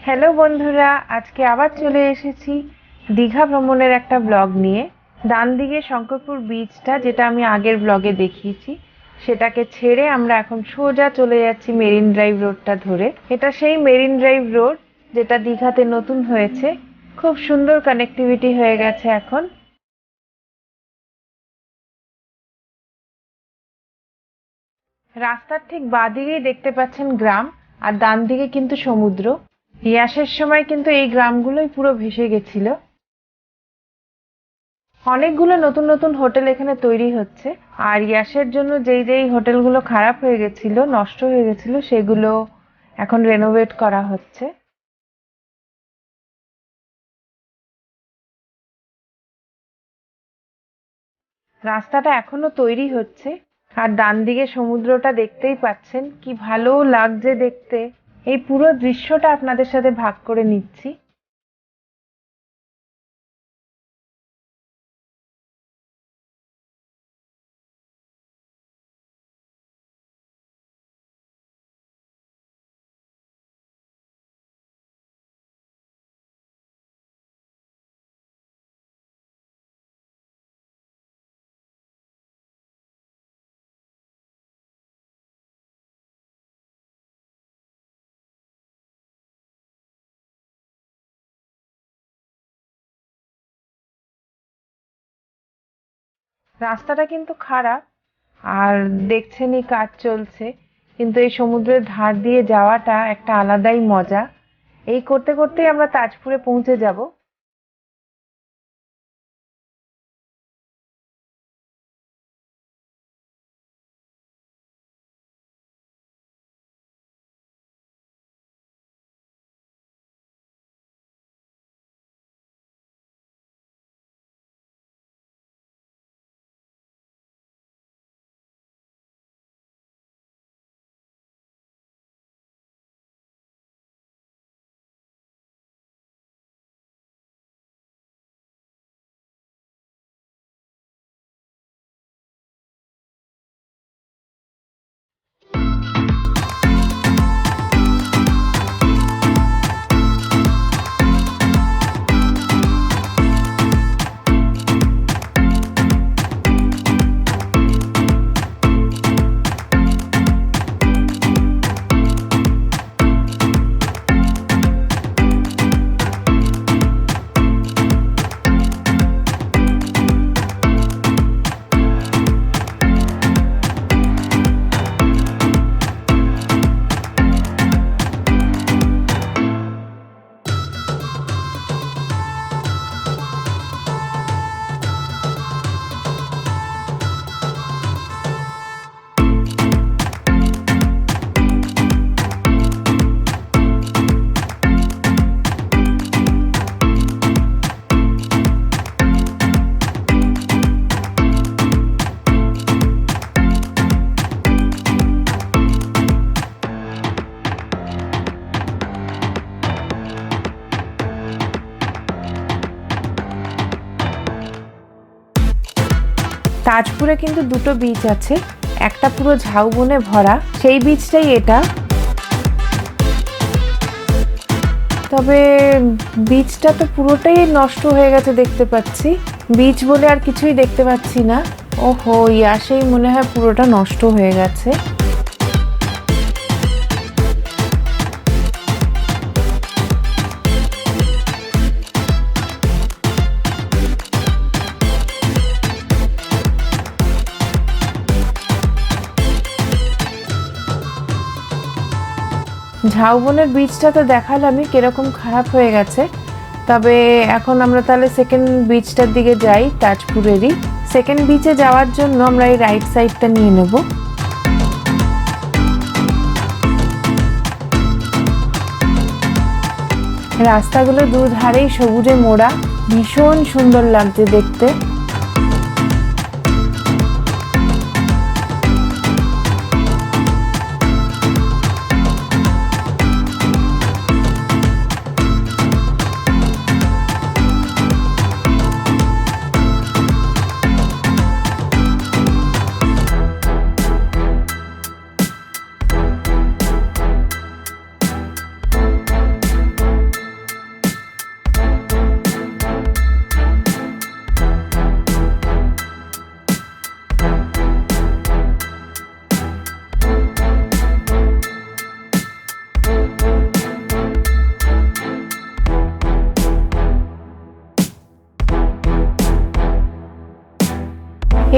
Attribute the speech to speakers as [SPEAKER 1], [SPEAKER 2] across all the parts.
[SPEAKER 1] Hello বন্ধুরা, আজকে আবার চলে এসেছি দীঘা ভ্রমণের একটা ব্লগ নিয়ে। ডান দিকে শঙ্করপুর বিচটা, যেটা আমি আগের ব্লগে দেখিয়েছি, সেটাকে ছেড়ে আমরা এখন সোজা চলে যাচ্ছি মেরিন ড্রাইভ রোডটা ধরে। এটা সেই মেরিন ড্রাইভ রোড যেটা দীঘাতে নতুন হয়েছে। খুব সুন্দর কানেক্টিভিটি হয়ে গেছে এখন। রাস্তার ঠিক বাঁদিকেই দেখতে পাচ্ছেন গ্রাম, আর ডান দিকে কিন্তু সমুদ্র। ইয়াসের সময় কিন্তু এই গ্রামগুলোই পুরো ভেসে গেছিল। অনেকগুলো নতুন নতুন হোটেল এখানে তৈরি হচ্ছে, আর ইয়াসের জন্য যেই যেই হোটেলগুলো খারাপ হয়ে গেছিল, নষ্ট হয়ে গেছিল, সেগুলো এখন রেনোভেট করা হচ্ছে। রাস্তাটা এখনো তৈরি হচ্ছে। আর ডান দিকে সমুদ্রটা দেখতেই পাচ্ছেন, কি ভালো লাগছে দেখতে। এই পুরো দৃশ্যটা আপনাদের সাথে ভাগ করে নিচ্ছি। রাস্তাটা কিন্তু খারাপ, আর দেখছেনই কাজ চলছে, কিন্তু এই সমুদ্রের ধার দিয়ে যাওয়াটা একটা আলাদাই মজা। এই করতে করতেই আমরা তাজপুরে পৌঁছে যাব। তাজপুরে কিন্তু দুটো বিচ আছে, একটা পুরো ঝাউবনে ভরা, সেই বিচটাই এটা। তবে বিচটা তো পুরোটাই নষ্ট হয়ে গেছে দেখতে পাচ্ছি। বিচ বলে আর কিছুই দেখতে পাচ্ছি না। ওহো, ইয়াসেই মনে হয় পুরোটা নষ্ট হয়ে গেছে। ঝাউবনের বিচটা তো দেখালামই কিরকম খারাপ হয়ে গেছে। তবে এখন আমরা তাহলে সেকেন্ড বিচটার দিকে যাই, তাজপুরেরই। সেকেন্ড বিচে যাওয়ার জন্য আমরা এই রাইট সাইডটা নিয়ে নেব। রাস্তাগুলো দুধারেই সবুজে মোড়া, ভীষণ সুন্দর লাগছে দেখতে।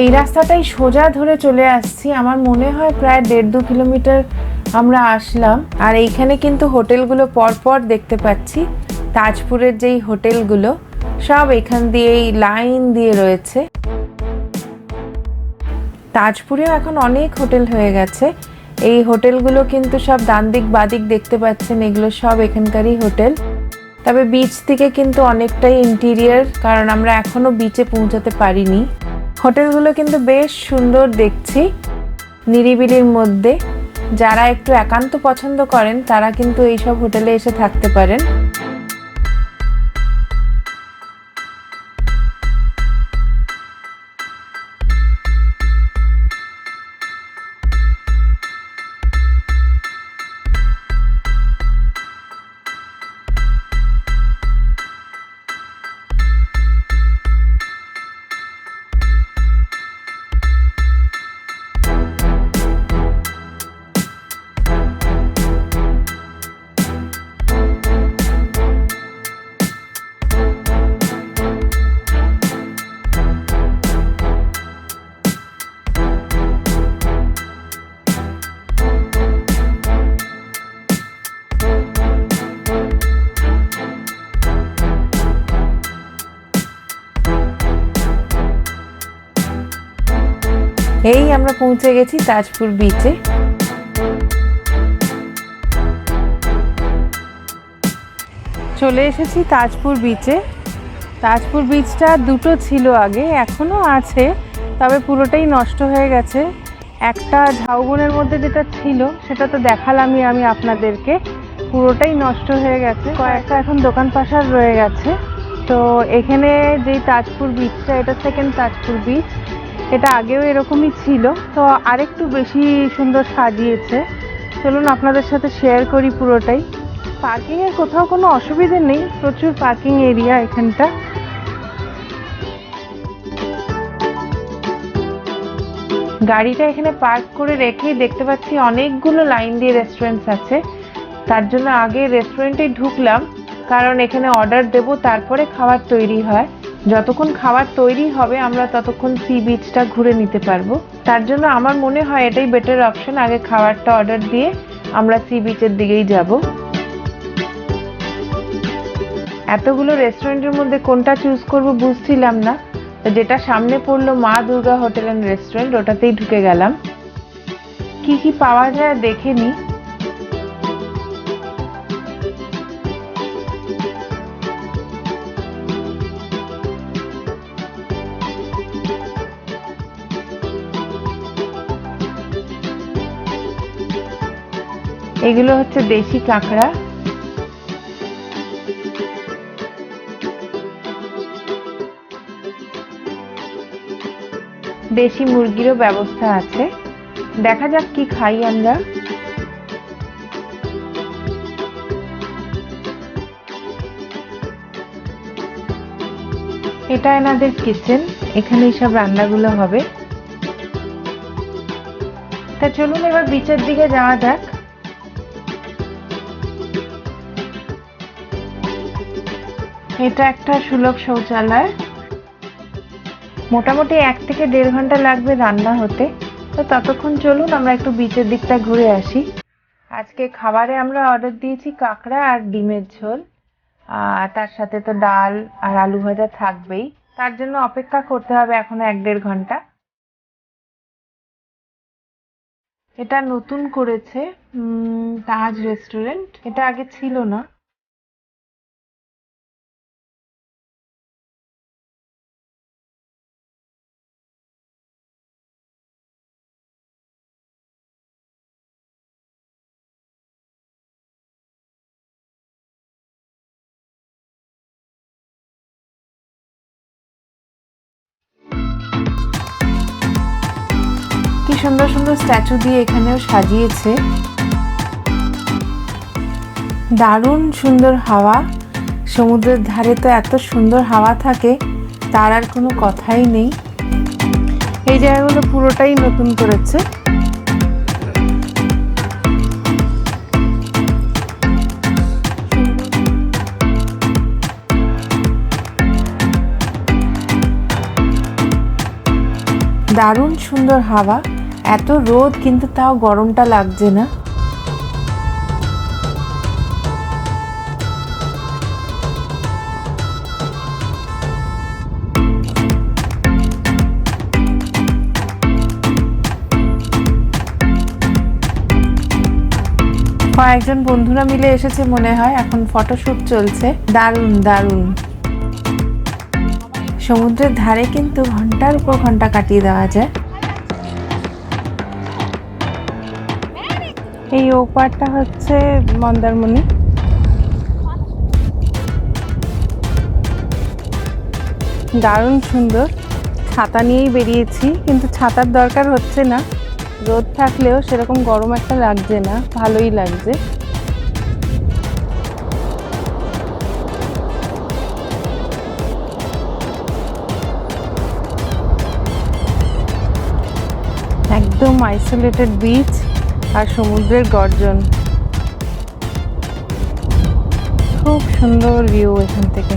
[SPEAKER 1] এই রাস্তাটাই সোজা ধরে চলে আসছি, আমার মনে হয় প্রায় 1.5-2 কিলোমিটার আমরা আসলাম। আর এইখানে কিন্তু হোটেলগুলো পরপর দেখতে পাচ্ছি, তাজপুরের যেই হোটেলগুলো সব এখান দিয়েই লাইন দিয়ে রয়েছে। তাজপুরেও এখন অনেক হোটেল হয়ে গেছে। এই হোটেলগুলো কিন্তু সব ডান দিক বাদিক দেখতে পাচ্ছেন, এগুলো সব এখানকারই হোটেল। তবে বিচ থেকে কিন্তু অনেকটাই ইন্টেরিয়ার, কারণ আমরা এখনো বিচে পৌঁছাতে পারিনি। হোটেলগুলো কিন্তু বেশ সুন্দর দেখছি, নিরিবিলির মধ্যে। যারা একটু একান্ত পছন্দ করেন তারা কিন্তু এইসব হোটেলে এসে থাকতে পারেন। এই আমরা পৌঁছে গেছি তাজপুর বিচে। চলে এসেছি তাজপুর বিচে। তাজপুর বিচটা দুটো ছিল আগে, এখনো আছে, তবে পুরোটাই নষ্ট হয়ে গেছে। একটা ঝাউবনের মধ্যে যেটা ছিল সেটা তো দেখালামই আমি আপনাদেরকে, পুরোটাই নষ্ট হয়ে গেছে। কয়েকটা এখন দোকান পাশার রয়ে গেছে। তো এখানে যেই তাজপুর বিচটা, এটা সেকেন্ড তাজপুর বিচ। এটা আগেও এরকমই ছিল, তো আরেকটু বেশি সুন্দর সাজিয়েছে। চলুন আপনাদের সাথে শেয়ার করি পুরোটাই। পার্কিংয়ের কোথাও কোনো অসুবিধে নেই, প্রচুর পার্কিং এরিয়া এখানটা। গাড়িটা এখানে পার্ক করে রেখেই দেখতে পাচ্ছি অনেকগুলো লাইন দিয়ে রেস্টুরেন্টস আছে। তার জন্য আগে রেস্টুরেন্টে ঢুকলাম, কারণ এখানে অর্ডার দেব, তারপরে খাবার তৈরি হয়। যতক্ষণ খাবার তৈরি হবে আমরা ততক্ষণ সি বিচটা ঘুরে নিতে পারবো। তার জন্য আমার মনে হয় এটাই বেটার অপশন, আগে খাবারটা অর্ডার দিয়ে আমরা সি বিচের দিকেই যাব। এতগুলো রেস্টুরেন্টের মধ্যে কোনটা চুজ করব বুঝছিলাম না, তো যেটা সামনে পড়লো মা দুর্গা হোটেল অ্যান্ড রেস্টুরেন্ট, ওটাতেই ঢুকে গেলাম। কি কি পাওয়া যায় দেখে নিই। এগুলো হচ্ছে দেশি কাঁকড়া, দেশি মুরগিরও ব্যবস্থা আছে। দেখা যাক কি খাই আমরা। এটা এনাদের কিচেন, এখানেই সব রান্নাগুলো হবে। তা চলুন এবার বিচের দিকে যাওয়া যাক। এটা একটা সুলভ শৌচালয়, মোটামুটি 1 থেকে 1.5 ঘন্টা লাগবে রান্না হতে। তো ততক্ষণ চলুন আমরা একটু বিচের দিকটা ঘুরে আসি। আজকে খাবারে আমরা অর্ডার দিয়েছি কাঁকড়া আর ডিমের ঝোল, আর তার সাথে তো ডাল আর আলু ভাজা থাকবেই। তার জন্য অপেক্ষা করতে হবে এখনো 1-1.5 ঘন্টা। এটা নতুন করেছে তাজ রেস্টুরেন্ট, এটা আগে ছিল না। কি সুন্দর সুন্দর স্ট্যাচু দিয়ে এখানেও সাজিয়েছে। দারুণ সুন্দর হাওয়া, সমুদ্রের ধারে তো এত সুন্দর হাওয়া থাকে, তার আর কোনো কথাই নেই। এই জায়গাগুলো পুরোটাই নতুন করেছে। দারুণ সুন্দর হাওয়া, এত রোদ কিন্তু তাও গরমটা লাগছে না। কয়েকজন বন্ধুরা মিলে এসেছে মনে হয়, এখন ফটোশুট চলছে। দারুণ দারুণ। সমুদ্রের ধারে কিন্তু ঘন্টার উপর ঘন্টা কাটিয়ে দেওয়া যায়। এই ওপারটা হচ্ছে মন্দারমণি। দারুণ সুন্দর। ছাতা নিয়েই বেরিয়েছি, কিন্তু ছাতার দরকার হচ্ছে না, রোদ থাকলেও সেরকম গরম একটা লাগছে না, ভালোই লাগছে। একদম আইসোলেটেড বিচ আর সমুদ্রের গর্জন, খুব সুন্দর ভিউ এখান থেকে।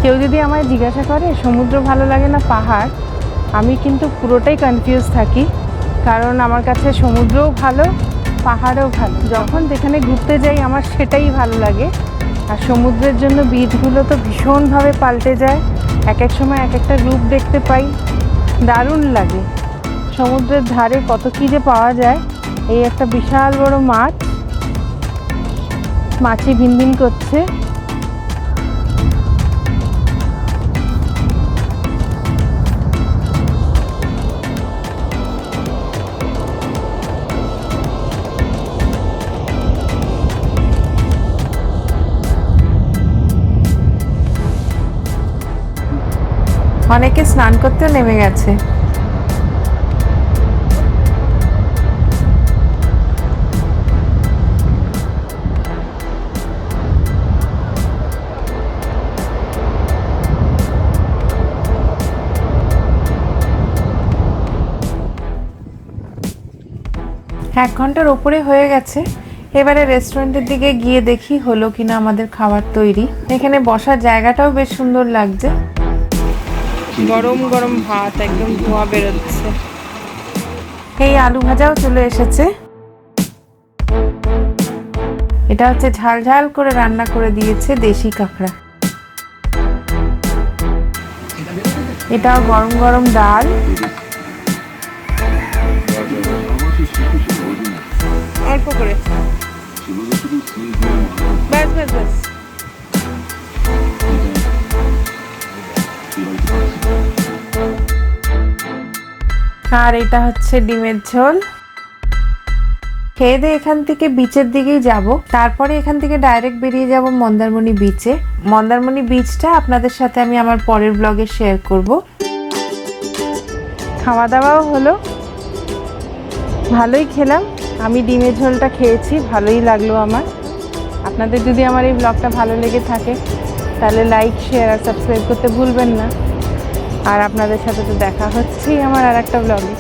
[SPEAKER 1] কেউ যদি আমায় জিজ্ঞাসা করে সমুদ্র ভালো লাগে না পাহাড়, আমি কিন্তু পুরোটাই কনফিউজ থাকি, কারণ আমার কাছে সমুদ্রও ভালো, পাহাড়ও ভালো। যখন যেখানে ঘুরতে যাই আমার সেটাই ভালো লাগে। আর সমুদ্রের জন্য বিচগুলো তো ভীষণভাবে পাল্টে যায়, এক এক সময় এক একটা রূপ দেখতে পাই, দারুণ লাগে। সমুদ্রের ধারে কত কী যে পাওয়া যায়। এই একটা বিশাল বড় মাছ, মাছি ভিনভিন করছে। অনেকে স্নান করতেও নেমে গেছে। এক ঘন্টার ওপরে হয়ে গেছে। এবারে রেস্টুরেন্টের দিকে গিয়ে দেখি হলো কিনা আমাদের খাবার তৈরি। এখানে বসার জায়গাটাও বেশ সুন্দর লাগছে। গরম গরম ভাত, একদম ধোঁয়া বেরোচ্ছে। এই আলু ভাজাও চলে এসেছে। এটা হচ্ছে ঝাল ঝাল করে রান্না করে দিয়েছে দেশি কাঁকড়া। এটাও গরম গরম ডাল। অল্প করে, ব্যাস ব্যাস ব্যাস। আর এটা হচ্ছে ডিমের ঝোল। খেয়ে দিয়ে এখান থেকে বিচের দিকেই যাব, তারপরে এখান থেকে ডাইরেক্ট বেরিয়ে যাব মন্দারমণি বিচে। মন্দারমণি বিচটা আপনাদের সাথে আমি আমার পরের ব্লগে শেয়ার করব। খাওয়া দাওয়াও হলো, ভালোই খেলাম। আমি ডিমের ঝোলটা খেয়েছি, ভালোই লাগলো আমার। আপনাদের যদি আমার এই ব্লগটা ভালো লেগে থাকে তাহলে লাইক, শেয়ার আর সাবস্ক্রাইব করতে ভুলবেন না। আর আপনাদের সাথে তো দেখা হচ্ছেই আমার আর একটা ব্লগে।